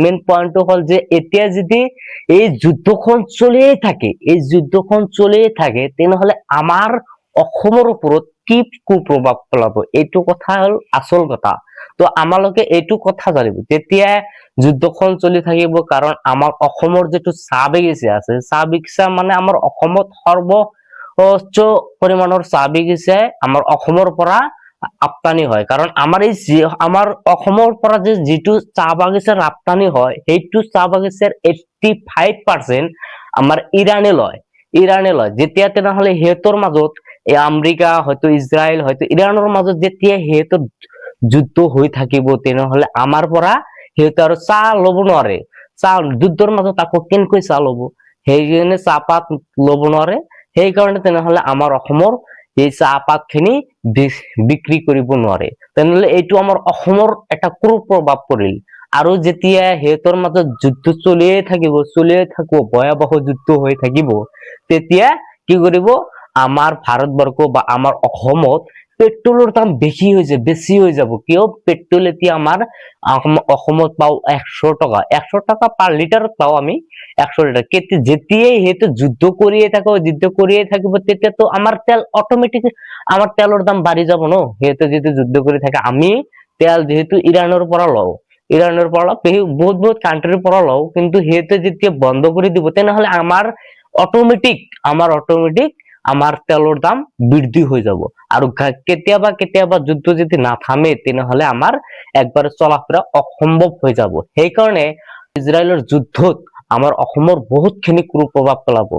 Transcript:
Main পইণ্টটো হ'ল যে এতিয়া যদি এই যুদ্ধখন চলিয়ে থাকে তেনেহলে আমাৰ অসমৰ ওপৰত কি কুপ্ৰভাৱ পেলাব, এইটো কথা হ'ল আচল কথা। তো আমালোকে এইটো কথা জানিব যেতিয়া যুদ্ধখন চলি থাকিব, কাৰণ আমাৰ অসমৰ যিটো চাহ বাগিচা আছে, চাহ বাগিচা মানে আমাৰ অসমত সৰ্বোচ্চ পৰিমাণৰ চাহ বাগিচা আমাৰ অসমৰ পৰা আমদানি হয়। কাৰণ আমাৰ অসমৰ পৰা যে যিটো চাহ বাগিচা ৰপ্তানি হয়, সেইটো চাহ বাগিচাৰ 85% আমাৰ ইৰাণে লয়। যেতিয়া তেনেহলে সিহঁতৰ মাজত এই আমেৰিকা হয়তো ইজৰাইল হয়তো ইৰাণৰ মাজত যেতিয়া সিহঁতৰ যুদ্ধ হৈ থাকিব, তেনেহলে আমাৰ পৰা সিহঁতে আৰু চাহ ল'ব নোৱাৰে। চাহ যুদ্ধৰ মাজত আকৌ কেনেকৈ চাহ ল'ব, সেইকাৰণে চাহপাত ল'ব নোৱাৰে। সেইকাৰণে তেনেহলে আমাৰ অসমৰ এই চাহপাত খিনি বিক্ৰী কৰিব নোৱাৰে। তেনেহলে এইটো আমাৰ অসমৰ এটা কুপ্ৰভাৱ পৰিল। আৰু যেতিয়া সিহঁতৰ মাজত যুদ্ধ চলিয়ে থাকিব, ভয়াৱহ যুদ্ধ হৈ থাকিব, তেতিয়া কি কৰিব, আমাৰ ভাৰতবৰ্ষ বা আমাৰ অসমত পেট্ৰলৰ দাম বেছি হৈ যাব। কিয়? পেট্ৰল এতিয়া আমাৰ অসমত পাওঁ 100 টকা, 100 টকা পাৰ লিটাৰত পাওঁ আমি 100 লিটাৰ। যেতিয়াই সেইটো যুদ্ধ কৰিয়ে থাকিব, তেতিয়াতো আমাৰ তেল অটমেটিক আমাৰ তেলৰ দাম বাঢ়ি যাব ন। সিহঁতে যদি যুদ্ধ কৰি থাকে, আমি তেল যিহেতু ইৰাণৰ পৰা লওঁ, বহুত কাণ্ট্ৰিৰ পৰা লওঁ, কিন্তু সিহঁতে যেতিয়া বন্ধ কৰি দিব, তেনেহলে আমাৰ অটমেটিক আমাৰ তেলৰ দাম বৃদ্ধি হৈ যাব। আৰু কেতিয়াবা যুদ্ধ যদি নাথামে, তেনেহলে আমাৰ একবাৰে চলা ফুৰা অসম্ভৱ হৈ যাব। সেইকাৰণে ইজৰাইলৰ যুদ্ধত আমাৰ অসমৰ বহুতখিনি কুপ্ৰভাৱ পেলাব।